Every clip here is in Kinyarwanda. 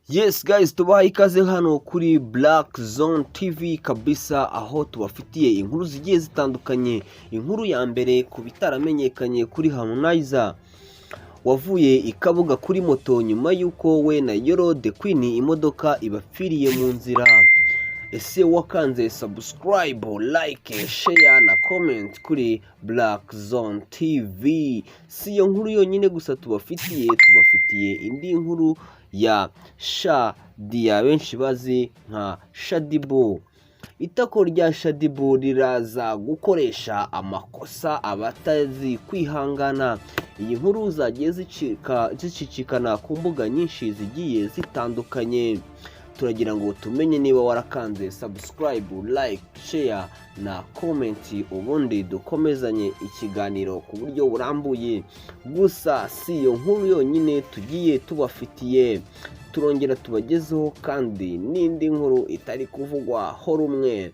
Yes guys, tubahaye ikaze hano kuri Black Zone TV kabisa, aho tubafitiye inkuru zigiye zitandukanye. Inkuru ya mbere ku bitaramenyekanye kuri Harmonize wavuye ikabuga kuri moto nyuma y'uko we na Yolo The Queen imodoka ibapfiriye mu nzira. Ese wakanze subscribe, like, share na comment kuri Black Zone TV? Si iyo nkuru yonyine gusa tubafitiye indi nkuru ya Shadia benshi bazi nka Shadibu. Itako rya Shadibu riraza gukoresha amakosa abatazi kwihangana. Iyi nkuru zagiye zicicikana ku mbuga nyinshi zigiye zitandukanye. Turagira ngo tumenye niba warakanze subscribe, like, share na comment, ubundi dukomezanye ikiganiro ku buryo burambuye. Gusa si iyo nkuru yonyine tugiye tubafitiye, turongera tubagezeho kandi n'indi nkuru itari kuvugwaho rumwe,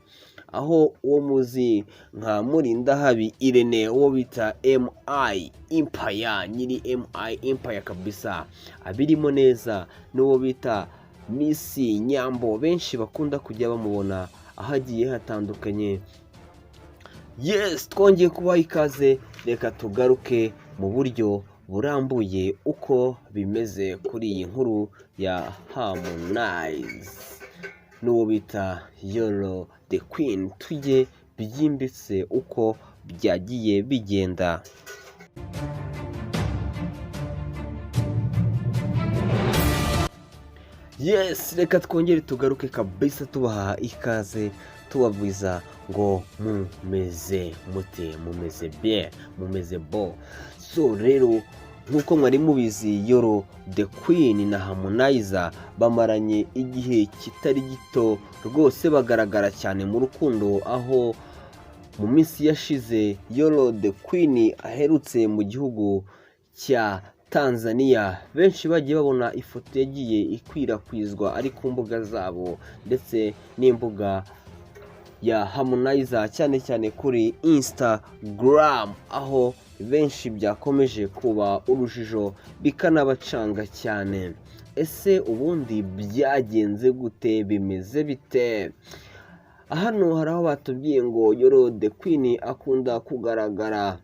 aho uwo muzi nka Murindahabi Irene uwo bita MI Empire, nyiri MI Empire kabisa, abirimo neza, n'uwo bita Miss Nyambo benshi bakunda kujya bamubona ahagiye hatandukanye. Yes, twongeye kubaha ikaze, reka tugaruke mu buryo burambuye uko bimeze kuri iyi nkuru ya Harmonize n'uwo bita Yolo The Queen. Tujye byimbitse uko byagiye bigenda. Yes, reka twongere tugaruke kabisa tubaha ikaze, tubabwiza ngo mumeze mute, mumeze bien, mumeze bo. So rero nkuko mwari mubizi, Yolo The Queen na Harmonize bamaranye igihe kitari gito rwose, bagaragara cyane mu rukundo, aho mu minsi yashize Yolo The Queen aherutse mu gihugu cya Tanzania. Benshi bagiye babona ifoto yagiye ikwirakwizwa ari ku mbuga zabo ndetse n'imbuga ya Harmonize, cyane cyane kuri Instagram, aho benshi byakomeje kuba urujijo bikanabacanga cyane. Ese ubundi byagenze gute, bimeze bite? Hano hari aho batubwiye ngo Yolo The Queen akunda kugaragara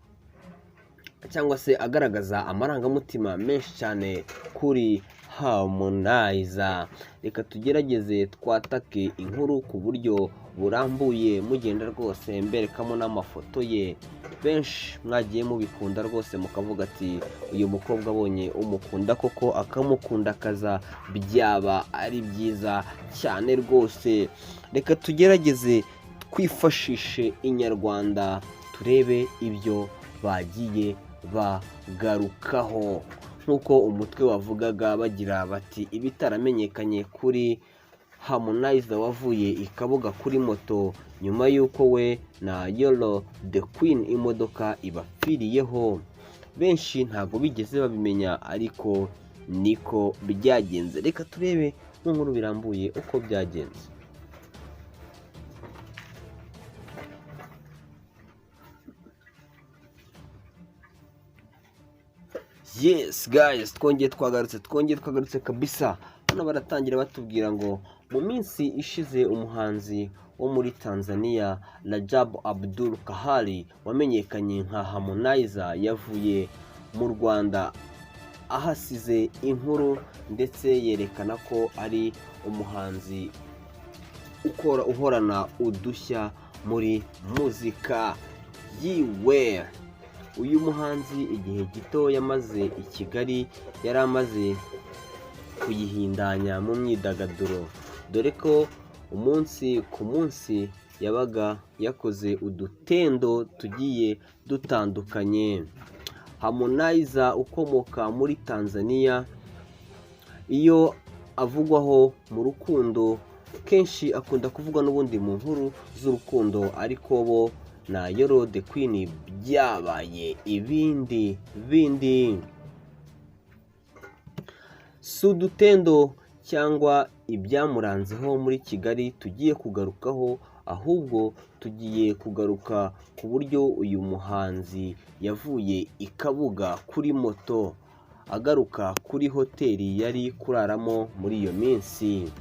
cyangwa se agaragaza amarangamutima menshi cyane kuri Harmonize. Reka tugerageze twatake inkuru ku buryo burambuye, mugenda rwose mberekamo n'amafoto ye. Benshi mwagiye mubikunda rwose, mukavuga ati uyu mukobwa abonye umukunda koko akamukunda kaza, byaba ari byiza cyane rwose. Reka tugerageze twifashishe inyarwanda turebe ibyo bagiye bagarukaho. Nk'uko umutwe wavugaga bagira bati ibitaramenyekanye kuri Harmonize wavuye ikabuga kuri moto nyuma y'uko we na Yolo The Queen imodoka ibapfiriyeho. Benshi ntabwo bigeze babimenya, ariko niko byagenze. Reka turebe mu nkuru birambuye uko byagenze. Yes guys, twongeye twagarutse kabisa. Hano baratangira batubwira ngo mu minsi ishize umuhanzi wo muri Tanzania Rajab Abdul Kahali wamenyekanye nka Harmonize yavuye mu Rwanda ahasize inkuru ndetse yerekana ko ari umuhanzi uhorana udushya muri muzika yiwe. Uyu muhanzi igihe gito yamaze i Kigali yari amaze kuyihindanya mu myidagaduro, dore ko umunsi ku munsi yabaga yakoze udutendo tugiye dutandukanye. Harmonize ukomoka muri Tanzania, iyo avugwaho mu rukundo kenshi akunda kuvugwa n'ubundi mu nkuru z'urukundo, ariko bo na Yolo The Queen byabaye ibindi bindi. Si udutendo cyangwa ibyamuranzeho muri Kigali tugiye kugarukaho, ahubwo tugiye kugaruka ku buryo uyu muhanzi yavuye ikabuga kuri moto agaruka kuri hoteli yari kuraramo muri iyo minsi.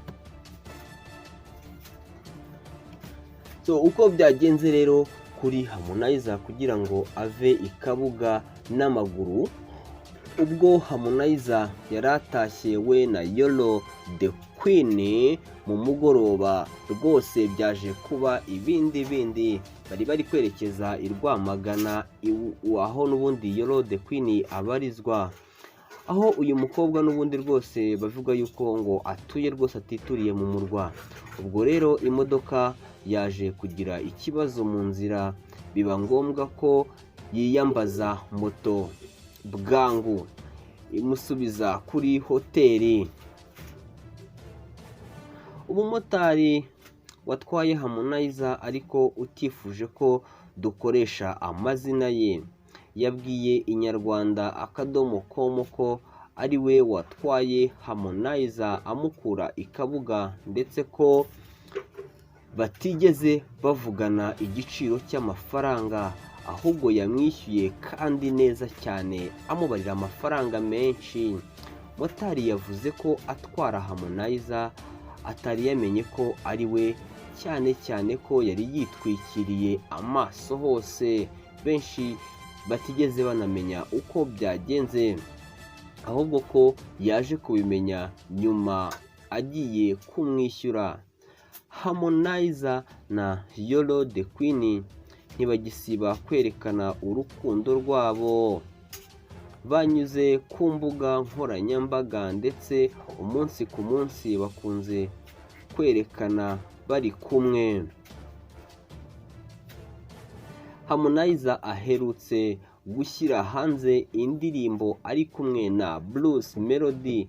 Uko byagenze rero kuri Harmonize kugira ngo ave i Kabuga n'amaguru, ubwo Harmonize yari atashye we na Yolo The Queen mu mugoroba, rwose byaje kuba ibindi bari kwerekeza i Rwamagana aho n'ubundi Yolo The Queen abarizwa, aho uyu mukobwa n'ubundi rwose bavuga yuko ngo atuye rwose atituriye mu murwa. Ubwo rero imodoka yaje kugira ikibazo mu nzira, biba ngombwa ko yiyambaza moto bwangu imusubiza kuri hoteli. Umumotari watwaye Harmonize ariko utifuje ko dukoresha amazina ye, yabwiye inyarwanda.com ko ari we watwaye Harmonize amukura i Kabuga, ndetse ko batigeze bavugana igiciro cy'amafaranga, ahubwo yamwishyuye kandi neza cyane amubarira amafaranga menshi. Motari yavuze ko atwara Harmonize atari yamenye ko ari we, cyane ko yari yitwikiriye amaso hose, benshi batigeze banamenya uko byagenze, ahubwo ko yaje kubimenya nyuma agiye kumwishyura. Harmonize na Yolo The Queen ntibagisiba kwerekana urukundo rwabo, banyuze ku mbuga nkoranyambaga ndetse umunsi ku munsi bakunze kwerekana bari kumwe. Harmonize aherutse gushyira hanze indirimbo ari kumwe na Bruce Melody,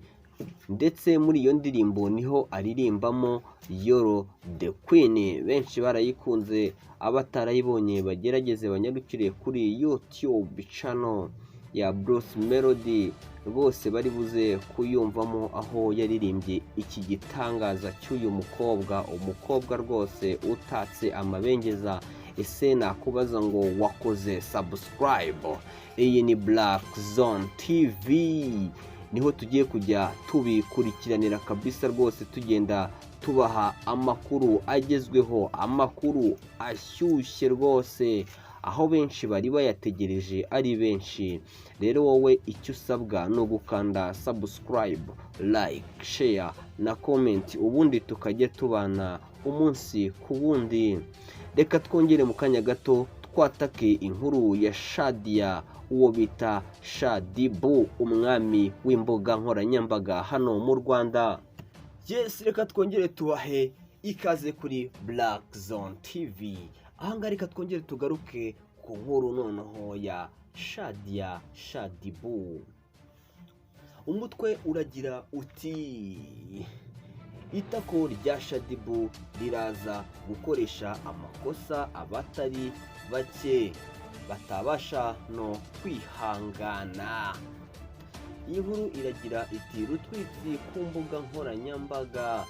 ndetse muri iyo ndirimbo niho aririmbamo Yolo The Queen. Benshi barayikunze, abatarayibonye bagerageze banyarukire kuri YouTube channel ya Bruce Melody, bose bari buze kuyumvamo aho yaririmbye iki gitangaza cy'uyu umukobwa rwose utatse amabengeza. Ese nakubaza ngo wakoze subscribe? Iyi ni Black Zone TV, niho tugiye kujya tubikurikiranira kabisa, rwose tugenda tubaha amakuru agezweho, amakuru ashyushye rwose, aho benshi bari bayategereje ari benshi. Rero wowe icyo usabwa ni ugukanda subscribe, like, share na comment, ubundi tukajya tubana umunsi ku wundi. Reka twongere mu kanya gato twatake inkuru ya Shadia, uwo bita Shadibu, umwami w'imbuga nkoranyambaga hano mu Rwanda. Yes, reka twongere tubahe ikaze kuri Black Zone TV. Ahangaha reka twongere tugaruke ku nkuru noneho ya Shadia Shadibu. Umutwe uragira uti itako rya Shadibu riraza gukoresha amakosa abatari bake batabasha no kwihangana. Iyi nkuru iragira iti rutwitsi ku mbuga nkoranyambaga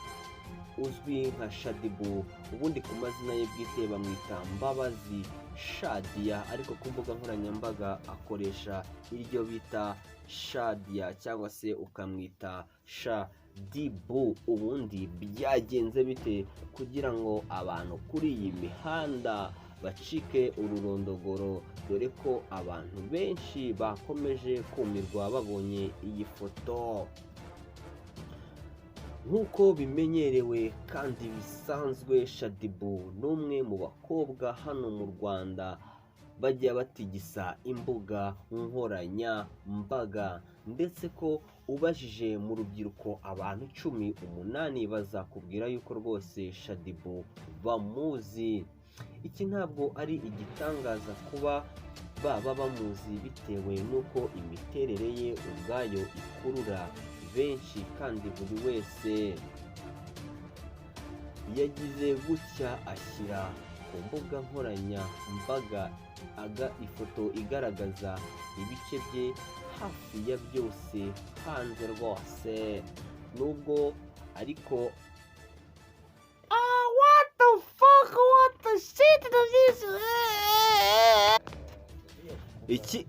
uzwi nka Shadibu, ubundi ku mazina ye bwite bamwita Mbabazi Shadia, ariko ku mbuga nkoranyambaga akoresha iryo bita Shadia cyangwa se ukamwita Shadibu. Ubundi byagenze bite kugira ngo abantu kuri iyi mihanda bacike ururondogoro, dore ko abantu benshi bakomeje kumirwa babonye iyi foto? Nk'uko bimenyerewe kandi bisanzwe, Shadibu ni umwe mu bakobwa hano mu Rwanda bajya batigisa imbuga nkoranyambaga, ndetse ko ubajije mu rubyiruko abantu 18 bazakubwira yuko rwose Shadibu bamuzi. Iki ntabwo ari igitangaza kuba baba bamuzi, bitewe n'uko imiterere ye ubwayo ikurura benshi, kandi buri wese yagize gutya ashyira ku mbuga nkoranyambaga ifoto igaragaza ibice bye hafi ya byose hanze rwose, nubwo ariko what the fuck, what the shit is this?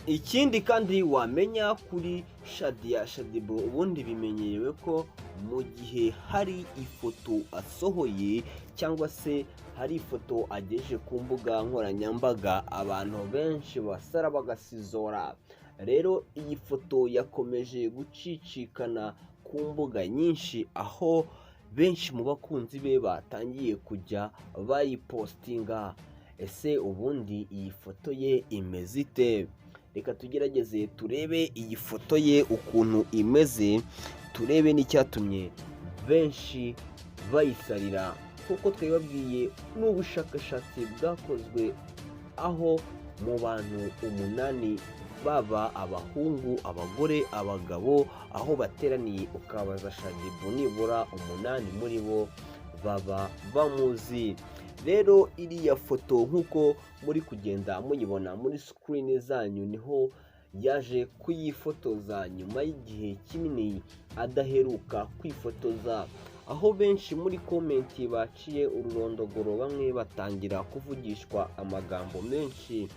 Ikindi kandi wamenya kuri Shaddy Boo ubundi bimenyerewe ko mu gihe hari ifoto asohoye cyangwa se hari ifoto agejeje ku mbuga nkoranyambaga abantu benshi basara bagasizora. Rero iyi foto yakomeje gucicikana ku mbuga nyinshi aho benshi mu bakunzi be batangiye kujya bayipostinga. Ese ubundi iyi foto ye imeze ite? Reka tugerageze turebe iyi foto ye ukuntu imeze, turebe n'icyatumye benshi bayisarira. Nk'uko twabibabwiye n'ubushakashatsi bwakozwe aho mu bantu 8 baba abahungu, abagore, abagabo aho bateraniye ukabaza Shaddy Boo nibura 8 muri bo baba bamuzi. Rero iriya foto nk'uko muri kugenda muyibona muri screen zanyu niho yaje kuyifotoza nyuma y'igihe kinini adaheruka kwifotoza, aho benshi muri komenti baciye ururondogoro bamwe batangira kuvugishwa amagambo menshi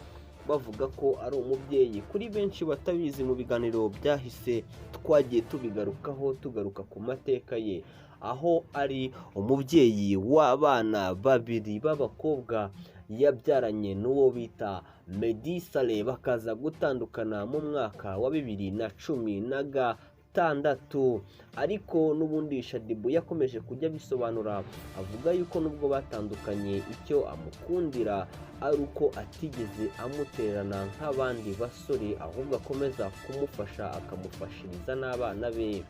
bavuga ko ari umubyeyi. Kuri benshi batabizi mu biganiro byahise twagiye tubigarukaho tugaruka ku mateka ye, aho ari umubyeyi w'abana 2 b'abakobwa yabyaranye n'uwo bita Meddy Saleh bakaza gutandukana mu mwaka wa 2016. Ariko n'ubundi Shaddy Boo yakomeje kujya bisobanura avuga yuko nubwo batandukanye icyo amukundira ari uko atigeze amutererana nk'abandi basore, ahubwo akomeza kumufasha akamufashiriza n'abana be.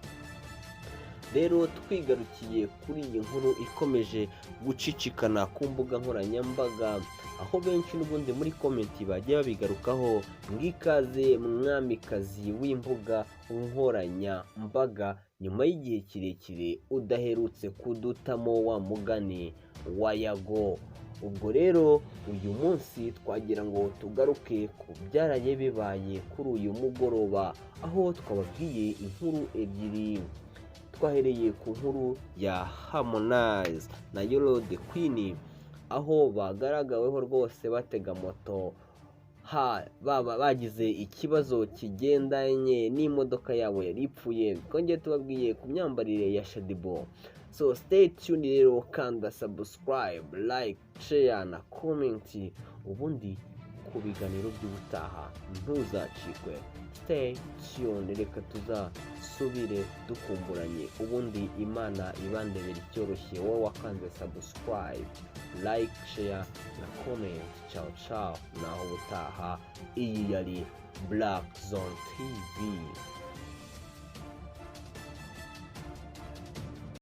Rero twigarukiye kuri iyi nkuru ikomeje gucicikana ku mbuga nkoranyambaga, aho benshi n'ubundi muri komenti bagiye babigarukaho ngikaze mwamikazi w'imbuga nkoranyambaga nyuma y'igihe kirekire udaherutse kudutamo wa mugani wa Yago. Ubwo rero uyu munsi twagira ngo tugaruke ku byaraye bibaye kuri uyu mugoroba, aho twababwiye inkuru ebyiri. Twahereye ku nkuru ya Harmonize na Yolo the Queen, aho bagaragaweho rwose batega moto baba bagize ikibazo kigendanye n'imodoka yabo yari ipfuye. Twongeye tubabwiye ku myambarire ya Shaddy Boo. So stay tuned rero, kanda subscribe, like, share na comment, ubundi ku biganiro by'ubutaha ntuzacikwe. Stay tuned, reka tuzasubire dukumburanye, ubundi Imana ibandebera icyoroshye. Wowe wakanze subscribe, like, share na comment. Ciao naho ubutaha. Iyi yari Black Zone TV.